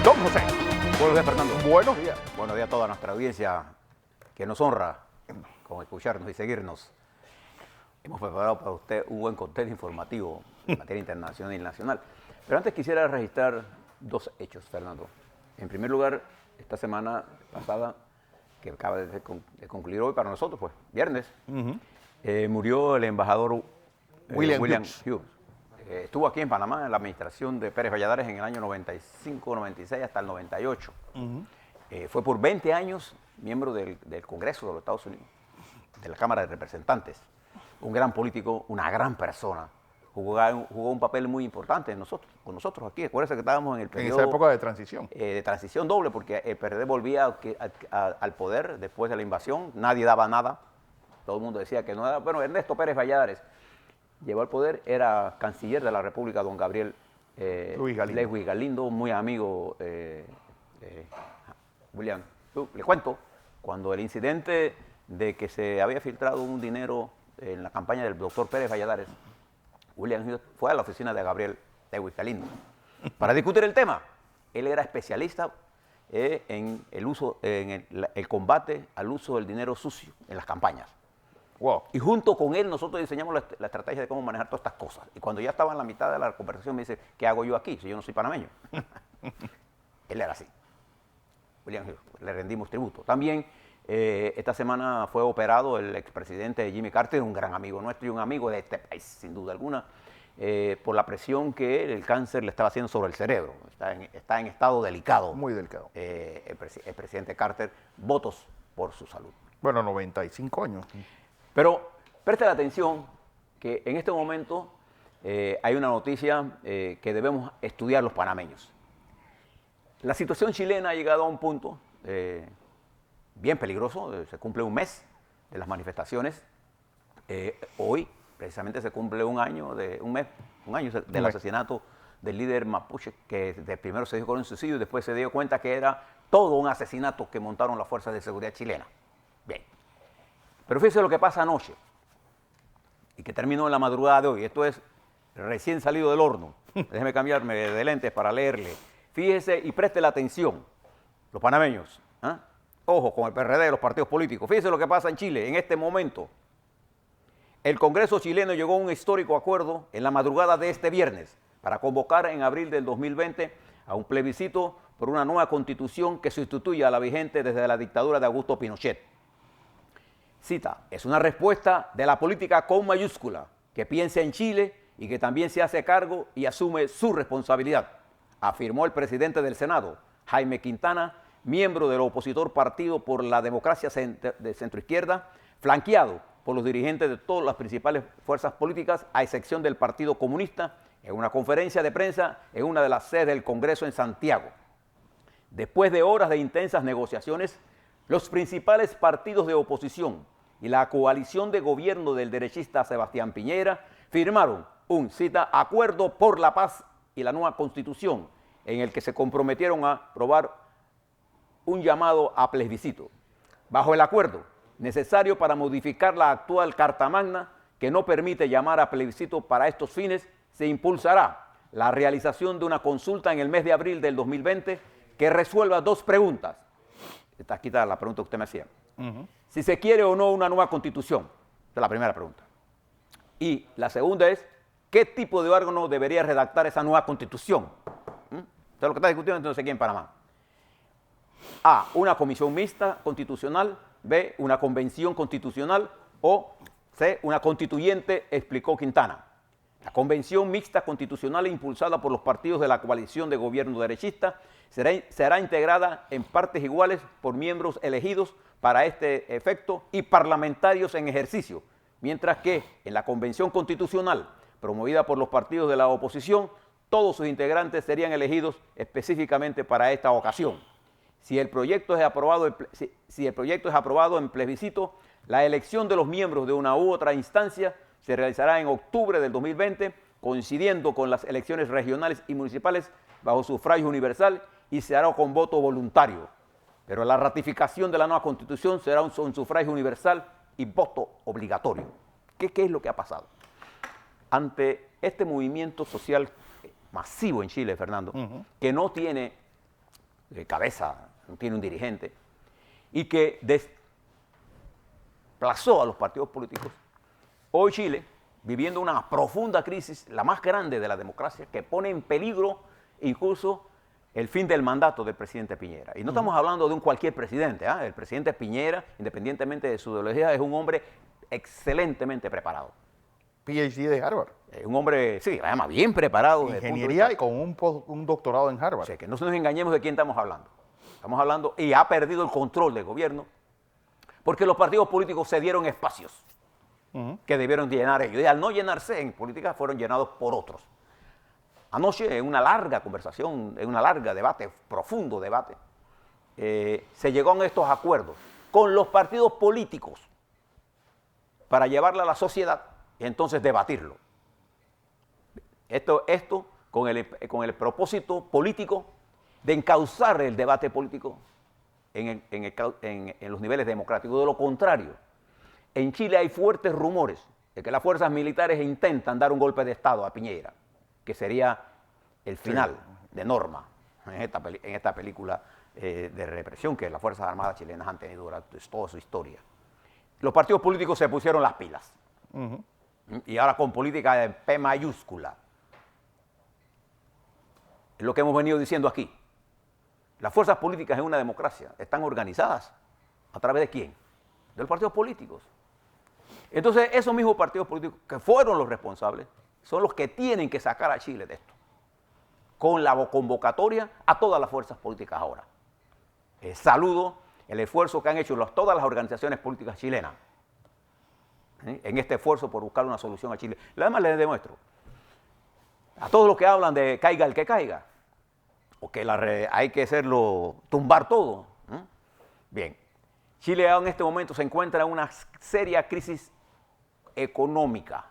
Don José. Buenos días, Fernando. Buenos días. Buenos días a toda nuestra audiencia que nos honra con escucharnos y seguirnos. Hemos preparado para usted un buen cóctel informativo en materia internacional y nacional. Pero antes quisiera registrar dos hechos, Fernando. En primer lugar, esta semana pasada, que acaba de concluir hoy para nosotros, pues, viernes, murió el embajador William Hughes. Estuvo aquí en Panamá en la administración de Pérez Valladares en el año 95, 96 hasta el 98. Fue por 20 años miembro del Congreso de los Estados Unidos, de la Cámara de Representantes. Un gran político, una gran persona. Jugó un papel muy importante con nosotros aquí. Acuérdense que estábamos en el periodo... En esa época de transición. De transición doble, porque el PRD volvía al poder después de la invasión. Nadie daba nada. Todo el mundo decía que no era... Bueno, Ernesto Pérez Valladares llegó al poder, era canciller de la República, don Gabriel Luis Galindo, muy amigo William. Le cuento, cuando el incidente de que se había filtrado un dinero en la campaña del doctor Pérez Valladares, William Hughes fue a la oficina de Gabriel Luis Galindo para discutir el tema. Él era especialista en el combate al uso del dinero sucio en las campañas. Wow. Y junto con él nosotros diseñamos la estrategia de cómo manejar todas estas cosas. Y cuando ya estaba en la mitad de la conversación me dice, ¿qué hago yo aquí si yo no soy panameño? Él era así. William Hughes, le rendimos tributo. También esta semana fue operado el expresidente Jimmy Carter, un gran amigo nuestro y un amigo de este país, sin duda alguna, por la presión que el cáncer le estaba haciendo sobre el cerebro. Está en estado delicado. Muy delicado. El presidente Carter, votos por su salud. Bueno, 95 años. Pero preste la atención que en este momento hay una noticia que debemos estudiar los panameños. La situación chilena ha llegado a un punto bien peligroso. Se cumple un mes de las manifestaciones. Hoy, precisamente, se cumple un año del asesinato del líder mapuche, que primero se dijo que era un suicidio y después se dio cuenta que era todo un asesinato que montaron las fuerzas de seguridad chilenas. Bien. Pero fíjese lo que pasa anoche y que terminó en la madrugada de hoy. Esto es recién salido del horno. Déjeme cambiarme de lentes para leerle. Fíjese y preste la atención, los panameños. Ojo con el PRD de los partidos políticos. Fíjese lo que pasa en Chile en este momento. El Congreso chileno llegó a un histórico acuerdo en la madrugada de este viernes para convocar en abril del 2020 a un plebiscito por una nueva constitución que sustituya a la vigente desde la dictadura de Augusto Pinochet. Cita, es una respuesta de la política con mayúscula que piensa en Chile y que también se hace cargo y asume su responsabilidad, afirmó el presidente del Senado, Jaime Quintana, miembro del opositor Partido por la Democracia de Centroizquierda, flanqueado por los dirigentes de todas las principales fuerzas políticas, a excepción del Partido Comunista, en una conferencia de prensa en una de las sedes del Congreso en Santiago. Después de horas de intensas negociaciones, los principales partidos de oposición y la coalición de gobierno del derechista Sebastián Piñera firmaron un, cita, acuerdo por la paz y la nueva constitución, en el que se comprometieron a aprobar un llamado a plebiscito. Bajo el acuerdo, necesario para modificar la actual Carta Magna, que no permite llamar a plebiscito para estos fines, se impulsará la realización de una consulta en el mes de abril del 2020 que resuelva dos preguntas. Está aquí la pregunta que usted me hacía. Si se quiere o no una nueva constitución. Esa es la primera pregunta. Y la segunda es, ¿qué tipo de órgano debería redactar esa nueva constitución? Eso es lo que está discutiendo entonces aquí en Panamá. A, una comisión mixta constitucional. B, una convención constitucional. O C, una constituyente, explicó Quintana. La convención mixta constitucional impulsada por los partidos de la coalición de gobierno derechista será integrada en partes iguales por miembros elegidos para este efecto y parlamentarios en ejercicio, mientras que en la convención constitucional promovida por los partidos de la oposición, todos sus integrantes serían elegidos específicamente para esta ocasión. Si el proyecto es aprobado en plebiscito, la elección de los miembros de una u otra instancia se realizará en octubre del 2020, coincidiendo con las elecciones regionales y municipales bajo sufragio universal y se hará con voto voluntario. Pero la ratificación de la nueva Constitución será un sufragio universal y voto obligatorio. ¿Qué es lo que ha pasado? Ante este movimiento social masivo en Chile, Fernando, que no tiene cabeza, no tiene un dirigente, y que desplazó a los partidos políticos. Hoy Chile, viviendo una profunda crisis, la más grande de la democracia, que pone en peligro incluso el fin del mandato del presidente Piñera. Y no estamos hablando de un cualquier presidente. El presidente Piñera, independientemente de su ideología, es un hombre excelentemente preparado. PhD de Harvard. Un hombre, sí, además bien preparado. Ingeniería y con un doctorado en Harvard. O sea, que no nos engañemos de quién estamos hablando. Estamos hablando, y ha perdido el control del gobierno, porque los partidos políticos se dieron espacios que debieron llenar ellos. Y al no llenarse en política, fueron llenados por otros. Anoche, en una larga conversación, en una larga debate, profundo debate, se llegó a estos acuerdos con los partidos políticos para llevarla a la sociedad y entonces debatirlo. Esto con el propósito político de encauzar el debate político en los niveles democráticos. De lo contrario, en Chile hay fuertes rumores de que las fuerzas militares intentan dar un golpe de Estado a Piñera, que sería el final de Norma en esta película de represión que las Fuerzas Armadas chilenas han tenido durante toda su historia. Los partidos políticos se pusieron las pilas. Y ahora con política de P mayúscula. Es lo que hemos venido diciendo aquí. Las fuerzas políticas en una democracia están organizadas. ¿A través de quién? De los partidos políticos. Entonces, esos mismos partidos políticos que fueron los responsables son los que tienen que sacar a Chile de esto, con la convocatoria a todas las fuerzas políticas ahora. Saludo el esfuerzo que han hecho todas las organizaciones políticas chilenas en este esfuerzo por buscar una solución a Chile. Además les demuestro, a todos los que hablan de caiga el que caiga, o que hay que hacerlo, tumbar todo. Bien, Chile en este momento se encuentra en una seria crisis económica.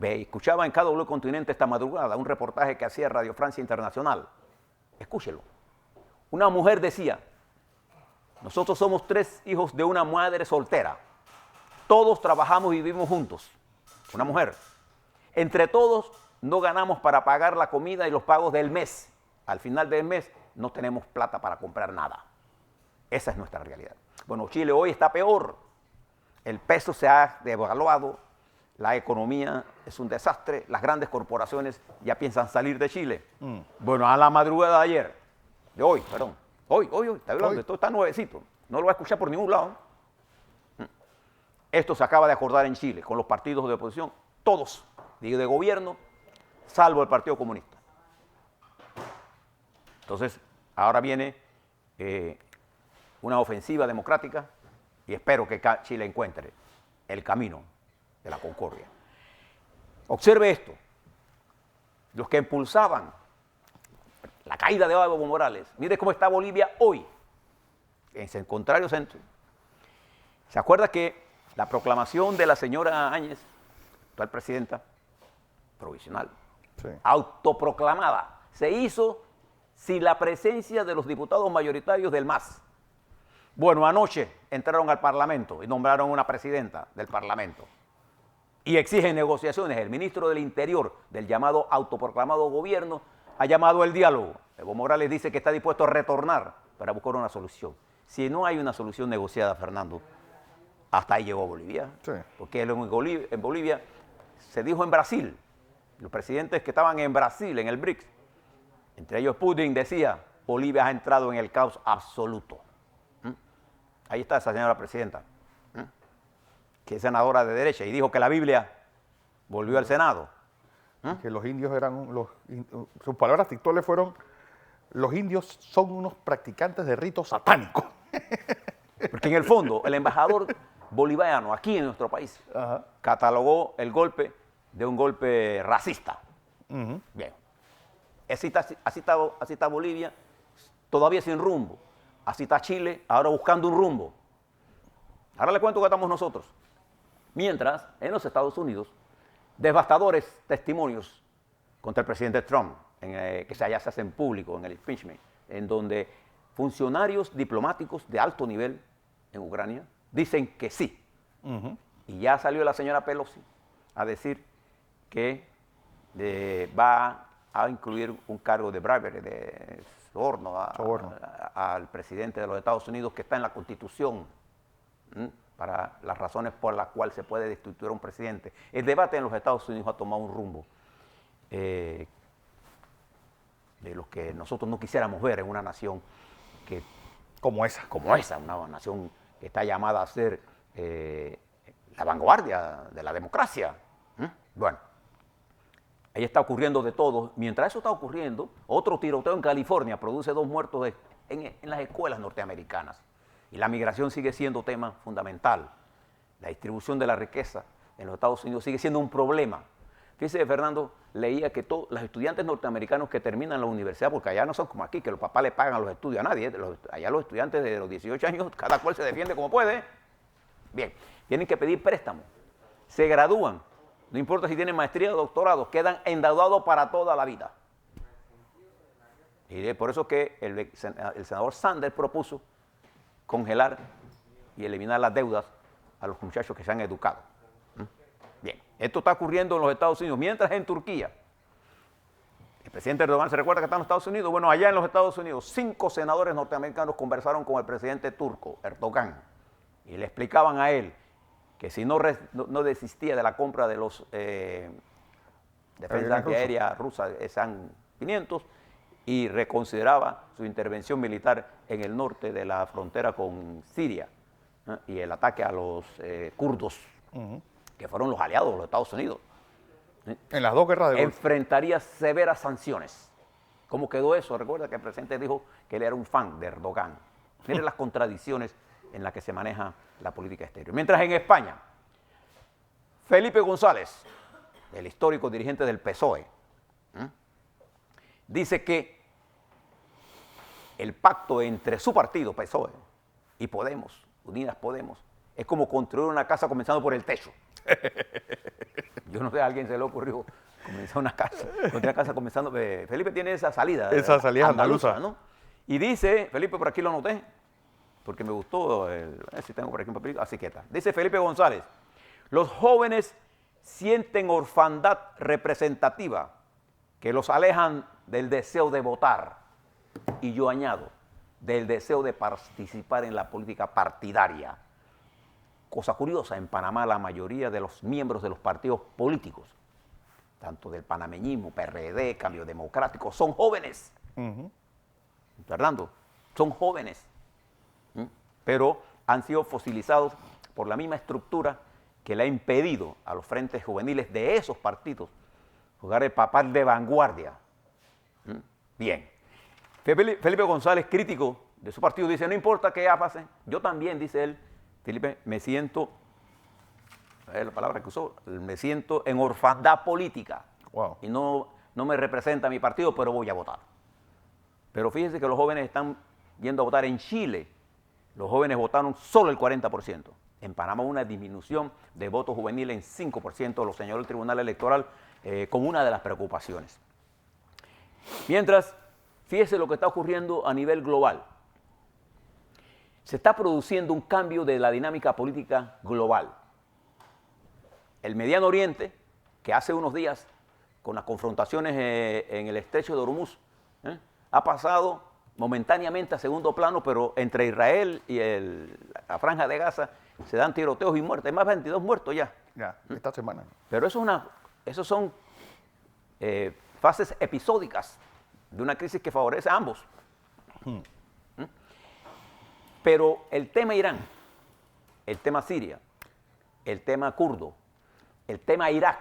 Escuchaba en KW Continente esta madrugada un reportaje que hacía Radio Francia Internacional. Escúchelo. Una mujer decía, nosotros somos 3 hijos de una madre soltera. Todos trabajamos y vivimos juntos. Una mujer. Entre todos no ganamos para pagar la comida y los pagos del mes. Al final del mes no tenemos plata para comprar nada. Esa es nuestra realidad. Bueno, Chile hoy está peor. El peso se ha devaluado. La economía es un desastre. Las grandes corporaciones ya piensan salir de Chile. Bueno, a la madrugada de ayer, hoy, está hablando, esto está nuevecito. No lo va a escuchar por ningún lado. Esto se acaba de acordar en Chile con los partidos de oposición, todos, de gobierno, salvo el Partido Comunista. Entonces, ahora viene una ofensiva democrática y espero que Chile encuentre el camino de la concordia. Observe esto. Los que impulsaban la caída de Evo Morales, mire cómo está Bolivia hoy, en el contrario centro. ¿Se acuerda que la proclamación de la señora Áñez, actual presidenta provisional, autoproclamada, se hizo sin la presencia de los diputados mayoritarios del MAS? Bueno, anoche entraron al Parlamento y nombraron una presidenta del Parlamento y exigen negociaciones. El ministro del Interior del llamado autoproclamado gobierno ha llamado el diálogo. Evo Morales dice que está dispuesto a retornar para buscar una solución. Si no hay una solución negociada, Fernando, hasta ahí llegó Bolivia. Porque en Bolivia se dijo en Brasil, los presidentes que estaban en Brasil, en el BRICS, entre ellos Putin, decía, Bolivia ha entrado en el caos absoluto. Ahí está esa señora presidenta, que es senadora de derecha, y dijo que la Biblia volvió al Senado. Que los indios sus palabras textuales fueron, los indios son unos practicantes de ritos satánicos. Porque en el fondo, el embajador bolivariano aquí en nuestro país catalogó el golpe de un golpe racista. Bien. Así está Bolivia, todavía sin rumbo. Así está Chile, ahora buscando un rumbo. Ahora le cuento que estamos nosotros. Mientras, en los Estados Unidos, devastadores testimonios contra el presidente Trump, que ya se hacen público en el impeachment, en donde funcionarios diplomáticos de alto nivel en Ucrania dicen que sí. Y ya salió la señora Pelosi a decir que va a incluir un cargo de bribery, de soborno Soborno. al presidente de los Estados Unidos, que está en la Constitución, para las razones por las cuales se puede destituir a un presidente. El debate en los Estados Unidos ha tomado un rumbo de los que nosotros no quisiéramos ver en una nación que, Como esa. como esa, una nación que está llamada a ser la vanguardia de la democracia. Bueno, ahí está ocurriendo de todo. Mientras eso está ocurriendo, otro tiroteo en California produce 2 muertos en las escuelas norteamericanas. Y la migración sigue siendo tema fundamental. La distribución de la riqueza en los Estados Unidos sigue siendo un problema. Fíjese, Fernando, leía que todos los estudiantes norteamericanos que terminan la universidad, porque allá no son como aquí, que los papás le pagan los estudios a nadie, allá los estudiantes de los 18 años, cada cual se defiende como puede. Bien, tienen que pedir préstamo, se gradúan, no importa si tienen maestría o doctorado, quedan endeudados para toda la vida. Y por eso que el senador Sanders propuso congelar y eliminar las deudas a los muchachos que se han educado. Bien, esto está ocurriendo en los Estados Unidos, mientras en Turquía, el presidente Erdogan, ¿se recuerda que está en los Estados Unidos? Bueno, allá en los Estados Unidos, 5 senadores norteamericanos conversaron con el presidente turco, Erdogan, y le explicaban a él que si no desistía de la compra de los defensas antiaéreas rusas SAM-500 y reconsideraba su intervención militar en el norte de la frontera con Siria, y el ataque a los kurdos, que fueron los aliados de los Estados Unidos. En las 2 guerras de Golfo. Enfrentaría severas sanciones. ¿Cómo quedó eso? Recuerda que el presidente dijo que él era un fan de Erdogan. Miren las contradicciones en las que se maneja la política exterior. Mientras en España, Felipe González, el histórico dirigente del PSOE, dice que el pacto entre su partido, PSOE, y Podemos, Unidas Podemos, es como construir una casa comenzando por el techo. Yo no sé, a alguien se le ocurrió comenzar una casa, construir una casa comenzando. Felipe tiene esa salida. Esa salida andaluza, ¿no? Y dice, Felipe, por aquí lo anoté, porque me gustó, si tengo por aquí un papelito, así que está. Dice Felipe González, los jóvenes sienten orfandad representativa que los alejan del deseo de votar. Y yo añado, del deseo de participar en la política partidaria. Cosa curiosa, en Panamá la mayoría de los miembros de los partidos políticos, tanto del panameñismo, PRD, Cambio Democrático, son jóvenes. Fernando, son jóvenes. Pero han sido fosilizados por la misma estructura que le ha impedido a los frentes juveniles de esos partidos jugar el papel de vanguardia. Bien. Felipe González, crítico de su partido, dice, no importa qué pase, yo también, dice él, Felipe, me siento, la palabra que usó, me siento en orfandad política. Wow. Y no me representa mi partido, pero voy a votar. Pero fíjense que los jóvenes están yendo a votar en Chile. Los jóvenes votaron solo el 40%. En Panamá una disminución de votos juveniles en 5%, lo señaló el Tribunal Electoral como una de las preocupaciones. Mientras, fíjese lo que está ocurriendo a nivel global. Se está produciendo un cambio de la dinámica política global. El Mediano Oriente, que hace unos días, con las confrontaciones en el estrecho de Hormuz, ha pasado momentáneamente a segundo plano, pero entre Israel y la Franja de Gaza se dan tiroteos y muertes. Hay más de 22 muertos ya. Ya, esta semana. Pero esos son fases episódicas de una crisis que favorece a ambos. Pero el tema Irán, el tema Siria, el tema kurdo, el tema Irak,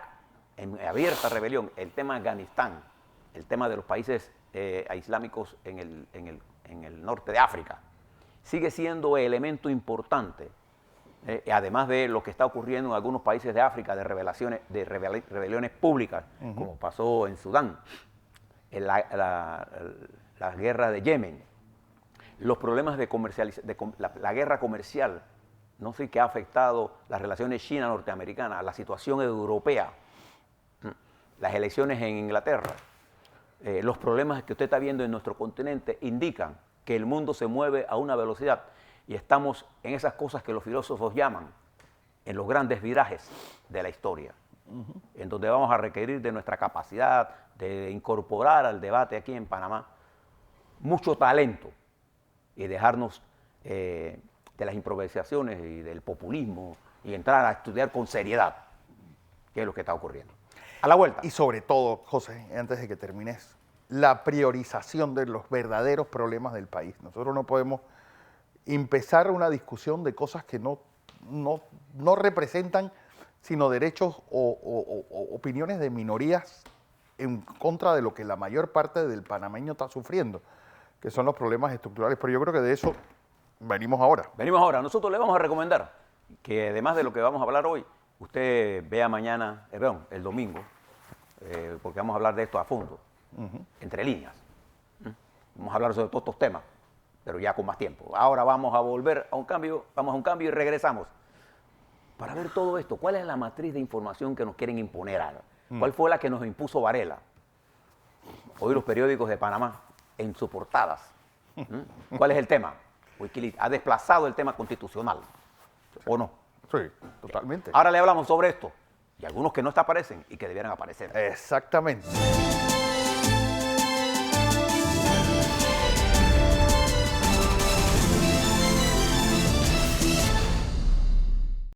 en abierta rebelión, el tema Afganistán, el tema de los países islámicos en el norte de África, sigue siendo elemento importante, además de lo que está ocurriendo en algunos países de África, de rebeliones públicas, como pasó en Sudán, en la guerra de Yemen, los problemas de la guerra comercial, no sé qué ha afectado las relaciones China-norteamericanas, la situación europea, las elecciones en Inglaterra, los problemas que usted está viendo en nuestro continente indican que el mundo se mueve a una velocidad y estamos en esas cosas que los filósofos llaman en los grandes virajes de la historia, en donde vamos a requerir de nuestra capacidad de incorporar al debate aquí en Panamá mucho talento y dejarnos de las improvisaciones y del populismo y entrar a estudiar con seriedad qué es lo que está ocurriendo. A la vuelta. Y sobre todo, José, antes de que termines, la priorización de los verdaderos problemas del país. Nosotros no podemos empezar una discusión de cosas que no representan sino derechos o opiniones de minorías en contra de lo que la mayor parte del panameño está sufriendo, que son los problemas estructurales. Pero yo creo que de eso venimos ahora. Venimos ahora. Nosotros le vamos a recomendar que además de lo que vamos a hablar hoy, usted vea mañana, el domingo, porque vamos a hablar de esto a fondo, entre líneas. Vamos a hablar sobre todos estos temas, pero ya con más tiempo. Ahora vamos a volver a un cambio, y regresamos para ver todo esto. ¿Cuál es la matriz de información que nos quieren imponer ahora? ¿Cuál fue la que nos impuso Varela? Hoy los periódicos de Panamá, en sus portadas. ¿Cuál es el tema? Wikileaks ha desplazado el tema constitucional, ¿o no? Sí, totalmente. Ahora le hablamos sobre esto y algunos que no aparecen y que debieran aparecer. Exactamente.